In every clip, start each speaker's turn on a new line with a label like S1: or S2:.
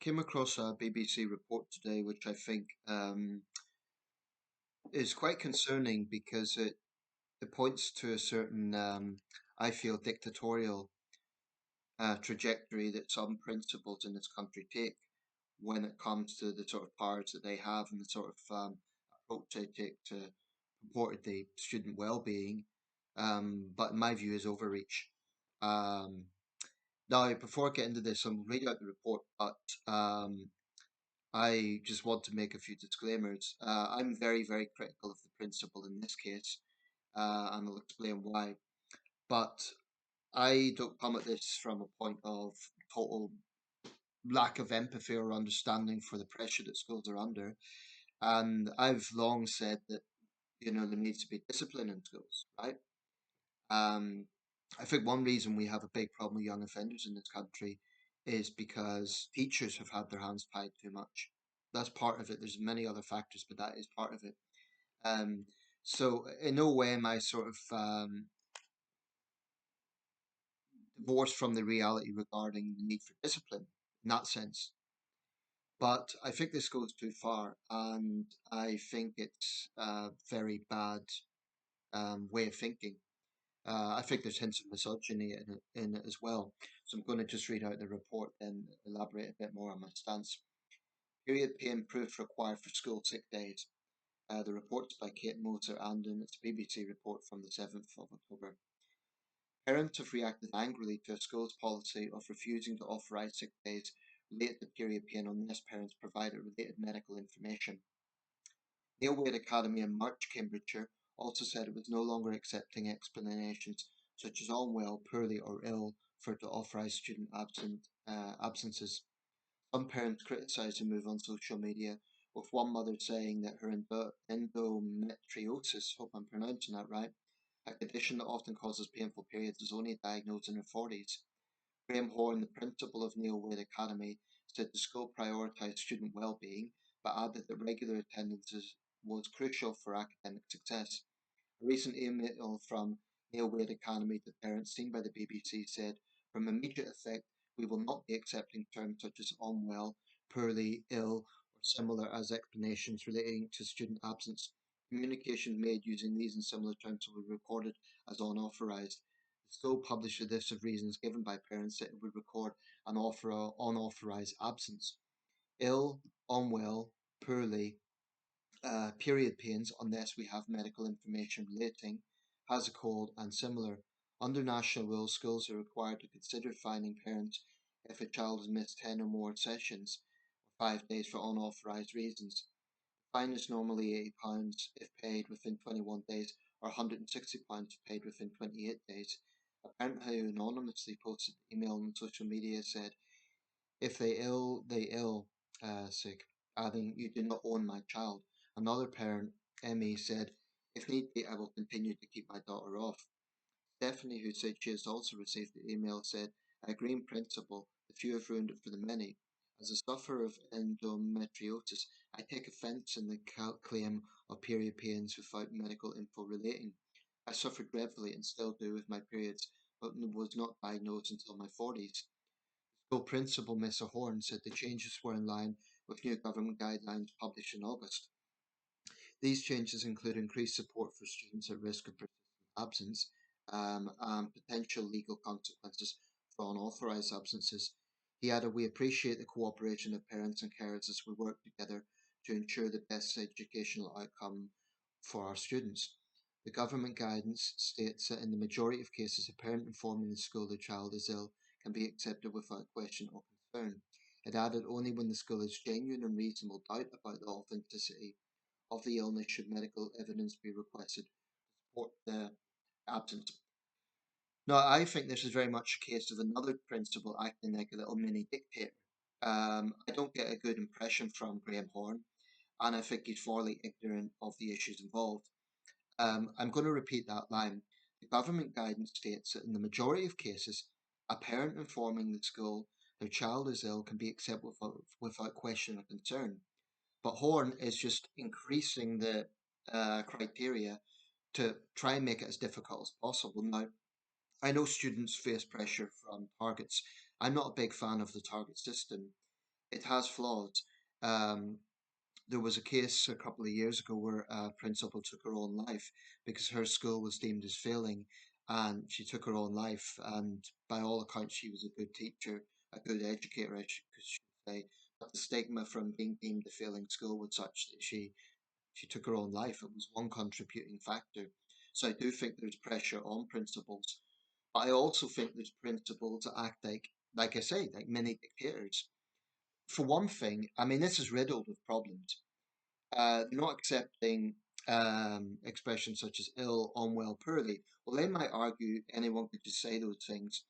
S1: Came across a BBC report today, which I think is quite concerning because it points to a certain, I feel, dictatorial trajectory that some principals in this country take when it comes to the sort of powers that they have and the sort of approach they take to purportedly student well-being, but in my view is overreach. Um, Now, before I get into this, I'll read out the report, but I just want to make a few disclaimers. I'm very, very critical of the principal in this case, and I'll explain why. But I don't come at this from a point of total lack of empathy or understanding for the pressure that schools are under. And I've long said that, there needs to be discipline in schools, right? Um, I think one reason we have a big problem with young offenders in this country is because teachers have had their hands tied too much. That's part of it. There's many other factors, but that is part of it. Um, so in no way am I sort of divorced from the reality regarding the need for discipline in that sense. But I think this goes too far, and I think it's a very bad way of thinking. I think there's hints of misogyny in it as well. So I'm going to just read out the report and elaborate a bit more on my stance. Period pain proof required for school sick days. The report's by Kate Moser Andon. It's a BBC report from the 7th of October. Parents have reacted angrily to a school's policy of refusing to authorise sick days related to period pain unless parents provided related medical information. Neil Wade Academy in March, Cambridgeshire, also said it was no longer accepting explanations such as unwell, poorly, or ill for it to authorise student absences. Some parents criticised the move on social media, with one mother saying that her endometriosis, hope I'm pronouncing that right, a condition that often causes painful periods, was only diagnosed in her 40s. Graham Horn, the principal of Neil Wade Academy, said the school prioritised student well-being, but added that regular attendance was crucial for academic success. A recent email from Neil Wade Academy to parents seen by the BBC said, from immediate effect, we will not be accepting terms such as unwell, poorly, ill, or similar as explanations relating to student absence. Communications made using these and similar terms will be recorded as unauthorised. The school published a list of reasons given by parents that it would record an unauthorised absence. Ill, unwell, poorly, period pains unless we have medical information relating, has a cold, and similar. Under national rules, schools are required to consider fining parents if a child has missed 10 or more sessions or 5 days for unauthorised reasons. The fine is normally £80 if paid within 21 days or £160 if paid within 28 days. A parent who anonymously posted the email on social media said, if they ill, they ill, sick, adding, you do not own my child. Another parent, Emmy, said, if need be, I will continue to keep my daughter off. Stephanie, who said she has also received the email, said, I agree in principle, the few have ruined it for the many. As a sufferer of endometriosis, I take offence in the claim of period pains without medical info relating. I suffered dreadfully and still do with my periods, but was not diagnosed until my 40s. School principal Mr. Horn said the changes were in line with new government guidelines published in August. These changes include increased support for students at risk of persistent absence and potential legal consequences for unauthorised absences. He added, we appreciate the cooperation of parents and carers as we work together to ensure the best educational outcome for our students. The government guidance states that in the majority of cases, a parent informing the school their child is ill can be accepted without question or concern. It added only when the school has genuine and reasonable doubt about the authenticity of the illness should medical evidence be requested to support the absence. Now, I think this is very much a case of another principal acting like a little mini dictator. I don't get a good impression from Graham Horn, and I think he's morally ignorant of the issues involved. I'm going to repeat that line. The government guidance states that in the majority of cases, a parent informing the school their child is ill can be accepted without question or concern. But Horn is just increasing the criteria to try and make it as difficult as possible. Now, I know students face pressure from targets. I'm not a big fan of the target system. it has flaws. Um, there was a case a couple of years ago where a principal took her own life because her school was deemed as failing, and she took her own life. And by all accounts, she was a good teacher, a good educator, should say. But the stigma from being deemed a failing school was such that she took her own life. It was one contributing factor. So I do think there's pressure on principals, but I also think there's principals that act like I say, like mini dictators. For one thing, I mean, this is riddled with problems. They're not accepting expressions such as ill, unwell, poorly. Well, they might argue anyone could just say those things.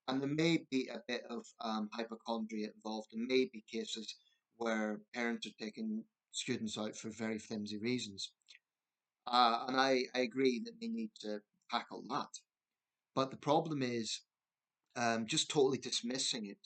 S1: And there may be a bit of hypochondria involved. There may be cases where parents are taking students out for very flimsy reasons. And I agree that they need to tackle that. But the problem is just totally dismissing it.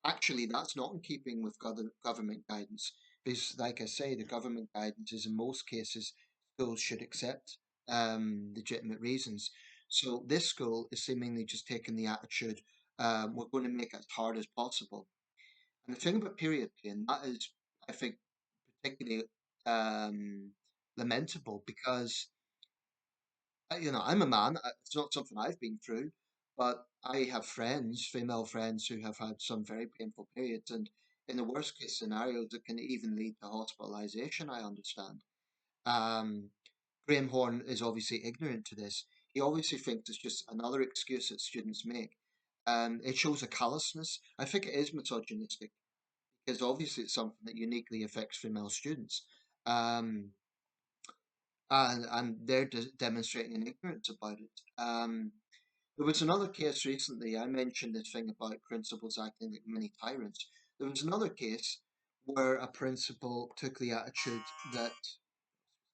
S1: Actually, that's not in keeping with government guidance, because, like I say, the government guidance is in most cases schools should accept legitimate reasons. So this school is seemingly just taking the attitude, we're going to make it as hard as possible. And the thing about period pain, that is, I think, particularly um, lamentable because I'm a man. It's not something I've been through, but I have friends, female friends, who have had some very painful periods, and in the worst case scenarios, it can even lead to hospitalization. I understand. Um, Graham Horn is obviously ignorant to this. He obviously thinks it's just another excuse that students make. It shows a callousness. I think it is misogynistic because obviously it's something that uniquely affects female students. Um, and they're demonstrating an ignorance about it. There was another case recently. I mentioned this thing about principals acting like mini tyrants. There was another case where a principal took the attitude that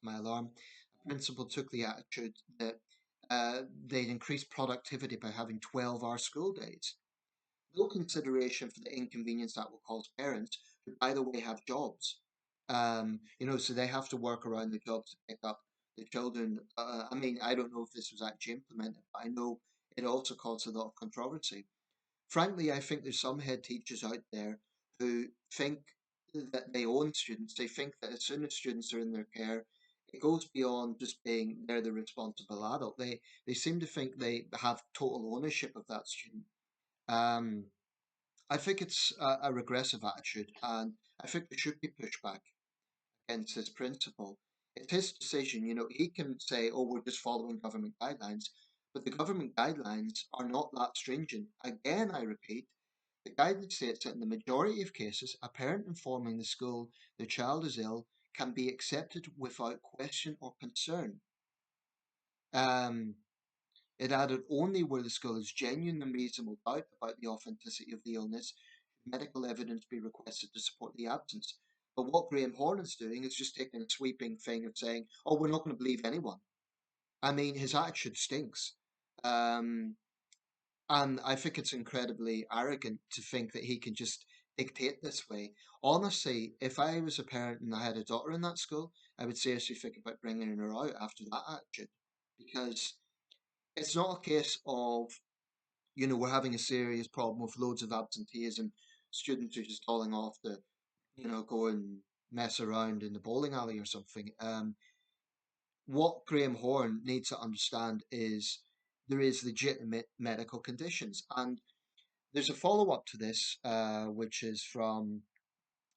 S1: my alarm. A principal took the attitude that they'd increase productivity by having 12-hour school days. No consideration for the inconvenience that will cause parents who, by the way, have jobs. So they have to work around the jobs to pick up the children. I mean, I don't know if this was actually implemented, but I know it also caused a lot of controversy. Frankly, I think there's some head teachers out there who think that they own students. They think that as soon as students are in their care, it goes beyond just being they're the responsible adult. They seem to think they have total ownership of that student. Um, I think it's a regressive attitude, and I think there should be pushback against this principle. It's his decision. He can say, "Oh, we're just following government guidelines," but the government guidelines are not that stringent. Again, I repeat, the guidance states that in the majority of cases, a parent informing the school their child is ill can be accepted without question or concern. Um, It added only where the school has genuine and reasonable doubt about the authenticity of the illness should medical evidence be requested to support the absence. But what Graham Horne is doing is just taking a sweeping thing of saying, "Oh, we're not going to believe anyone." I mean, his attitude stinks. Um, and I think it's incredibly arrogant to think that he can just dictate this way. Honestly, if I was a parent and I had a daughter in that school, I would seriously think about bringing her out after that attitude, because it's not a case of we're having a serious problem with loads of absenteeism. Students are just falling off to, go and mess around in the bowling alley or something. What Graham Horne needs to understand is there is legitimate medical conditions. And there's a follow up to this, which is from,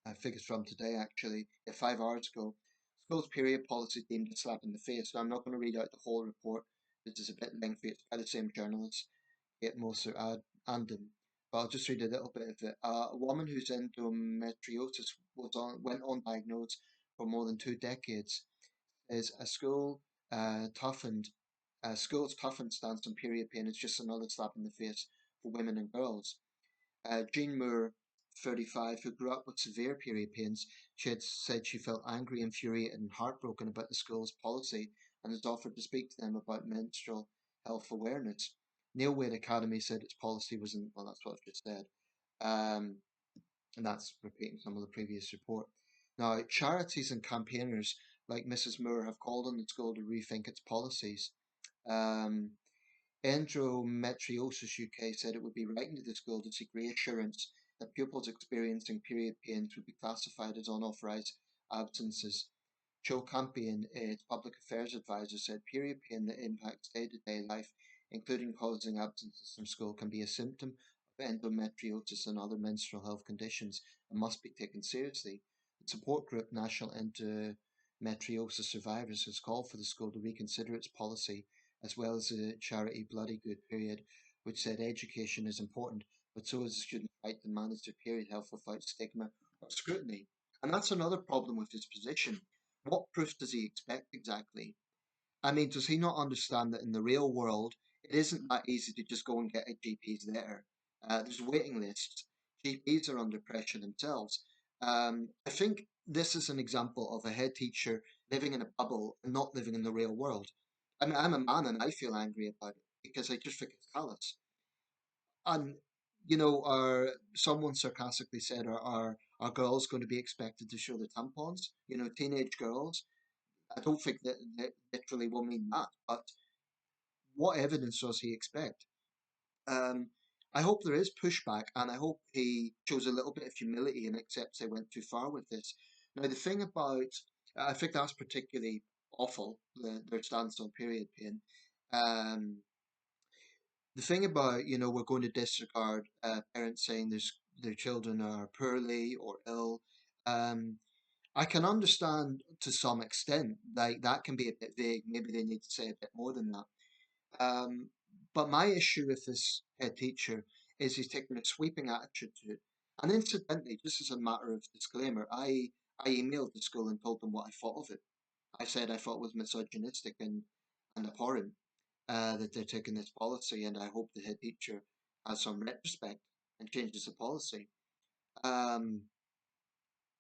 S1: I think it's from today actually, 5 hours ago. School's period policy deemed a slap in the face. So I'm not going to read out the whole report. This is a bit lengthy. It's by the same journalists. Get Moser Andon. But I'll just read a little bit of it. A woman whose endometriosis went undiagnosed for more than 2 decades is a school's toughened stance on period pain is just another slap in the face for women and girls. Jean Moore, 35, who grew up with severe period pains, she had said she felt angry, infuriated, and heartbroken about the school's policy and has offered to speak to them about menstrual health awareness. Neil Wade Academy said its policy wasn't, well, that's what I've just said. Um, and that's repeating some of the previous report. Now, charities and campaigners like Mrs. Moore have called on the school to rethink its policies. Um, Endometriosis UK said it would be writing to the school to seek reassurance that pupils experiencing period pains would be classified as unauthorized absences. Joe Campion, its public affairs advisor, said period pain that impacts day-to-day life, including causing absences from school, can be a symptom of endometriosis and other menstrual health conditions and must be taken seriously. The support group National Endometriosis Survivors has called for the school to reconsider its policy, as well as the charity Bloody Good Period, which said education is important, but so is the student's right to manage their period health without stigma or scrutiny. And that's another problem with his position. What proof does he expect exactly? I mean, does he not understand that in the real world, it isn't that easy to just go and get a GP's there? There's waiting lists. GPs are under pressure themselves. I think this is an example of a head teacher living in a bubble and not living in the real world. I mean, I'm a man and I feel angry about it because I just think it's callous. And someone sarcastically said, are girls going to be expected to show the tampons? Teenage girls. I don't think that literally will mean that, but what evidence does he expect? Um, I hope there is pushback, and I hope he shows a little bit of humility and accepts they went too far with this. Now, the thing about, I think that's particularly awful, their stance on period pain. Um, the thing about, we're going to disregard parents saying their children are poorly or ill. Um, I can understand to some extent, like that can be a bit vague. Maybe they need to say a bit more than that. Um, but my issue with this head teacher is he's taking a sweeping attitude to it. And incidentally, just as a matter of disclaimer, I emailed the school and told them what I thought of it. I said I thought it was misogynistic and abhorrent that they're taking this policy, and I hope the head teacher has some retrospect and changes the policy. Um,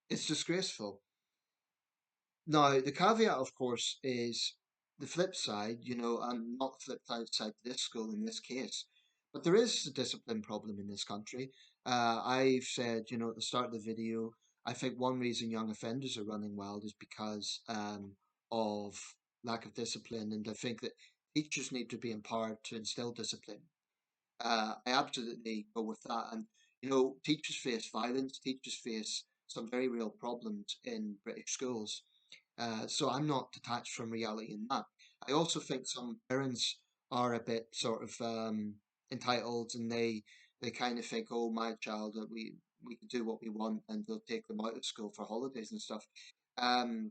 S1: it's disgraceful. Now, the caveat, of course, is the flip side, and not the flip side to this school in this case, but there is a discipline problem in this country. I've said, at the start of the video, I think one reason young offenders are running wild is because of lack of discipline, and I think that teachers need to be empowered to instill discipline. I absolutely go with that. And, teachers face violence, teachers face some very real problems in British schools. So I'm not detached from reality in that. I also think some parents are a bit sort of entitled, and they kind of think, oh, my child, that we can do what we want, and they'll take them out of school for holidays and stuff. Um,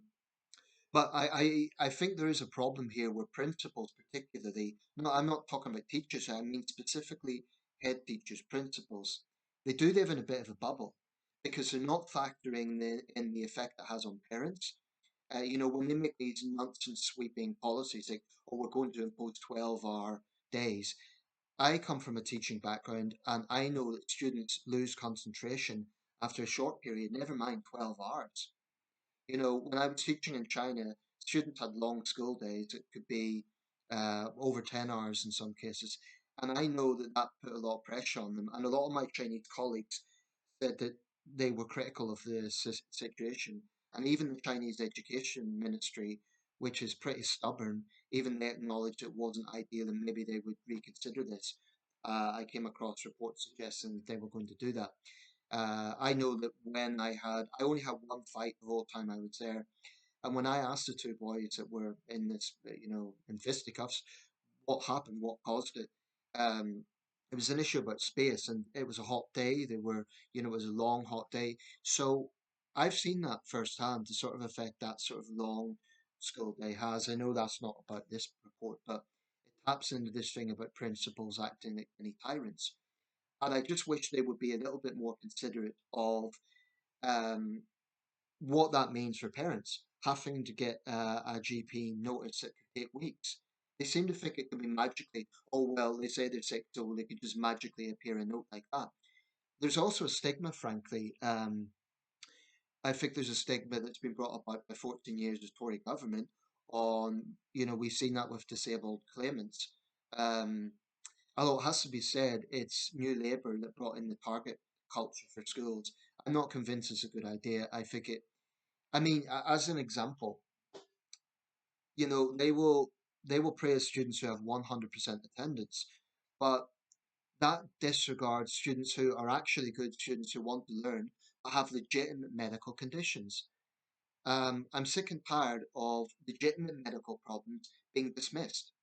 S1: but I think there is a problem here where principals, particularly, no, I'm not talking about teachers, I mean specifically head teachers, principals, they do live in a bit of a bubble because they're not factoring in the effect it has on parents. When they make these nonsense sweeping policies like, oh, we're going to impose 12-hour days. I come from a teaching background and I know that students lose concentration after a short period, never mind 12 hours. When I was teaching in China, students had long school days. It could be over 10 hours in some cases. And I know that that put a lot of pressure on them. And a lot of my Chinese colleagues said that they were critical of the situation. And even the Chinese Education Ministry, which is pretty stubborn, even they acknowledged it wasn't ideal and maybe they would reconsider this. I came across reports suggesting that they were going to do that. I know that I only had one fight the whole time I was there. And when I asked the two boys that were in this, in fisticuffs, what happened, what caused it, um, it was an issue about space, and it was a hot day. It was a long, hot day. So I've seen that firsthand, the sort of effect that sort of long school day has. I know that's not about this report, but it taps into this thing about principals acting like many tyrants. And I just wish they would be a little bit more considerate of um, what that means for parents having to get a GP notice that could take weeks. They seem to think it can be magically, oh, well, they say they're sick, so they could just magically appear a note like that. There's also a stigma, frankly. I think there's a stigma that's been brought about by 14 years of Tory government on, we've seen that with disabled claimants. Um, Although it has to be said, it's New Labour that brought in the target culture for schools. I'm not convinced it's a good idea. I think I mean, as an example, you know, they will they will praise students who have 100% attendance, but That disregards students who are actually good students who want to learn but have legitimate medical conditions. I'm sick and tired of legitimate medical problems being dismissed.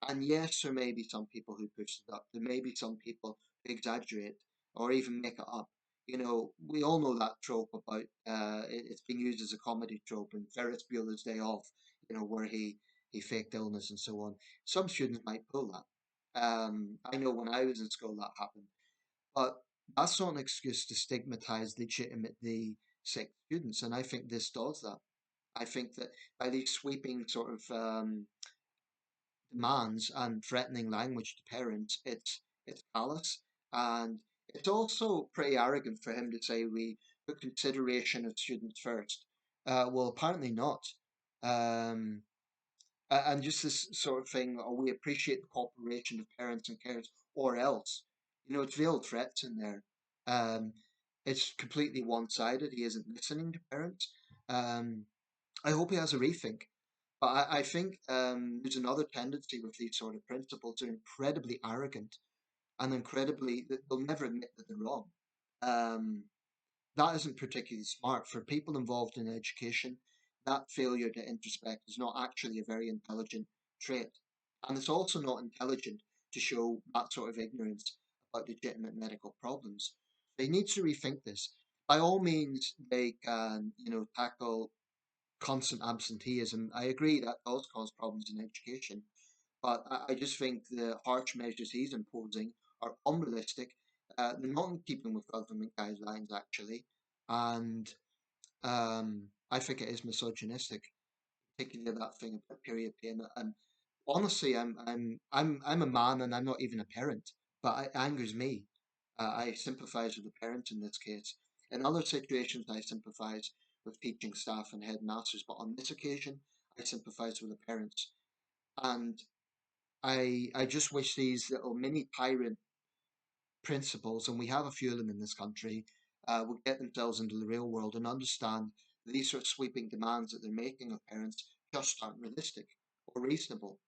S1: And yes, there may be some people who push it up. There may be some people who exaggerate or even make it up. We all know that trope about it's been used as a comedy trope in Ferris Bueller's Day Off, where he faked illness and so on. Some students might pull that. I know when I was in school that happened, but that's not an excuse to stigmatize legitimately sick students, and I think this does that. I think that by these sweeping sort of demands and threatening language to parents, it's callous, and it's also pretty arrogant for him to say we put consideration of students first. Well, apparently not. Um, and just this sort of thing, or we appreciate the cooperation of parents and carers, or else, it's veiled threats in there. Um, it's completely one-sided. He isn't listening to parents. Um, I hope he has a rethink. But I think there's another tendency with these sort of principles. They're incredibly arrogant and incredibly, they'll never admit that they're wrong. Um, that isn't particularly smart for people involved in education. That failure to introspect is not actually a very intelligent trait. And it's also not intelligent to show that sort of ignorance about legitimate medical problems. They need to rethink this. By all means, they can, tackle constant absenteeism. I agree that does cause problems in education, but I just think the harsh measures he's imposing are unrealistic. They're not in keeping with government guidelines, actually, and I think it is misogynistic, particularly that thing about period pain. And honestly, I'm a man and I'm not even a parent, but it angers me. I sympathise with the parents in this case. In other situations, I sympathise with teaching staff and headmasters, but on this occasion, I sympathise with the parents. And I just wish these little mini tyrant principles, and we have a few of them in this country, would get themselves into the real world and understand that these sort of sweeping demands that they're making of parents just aren't realistic or reasonable.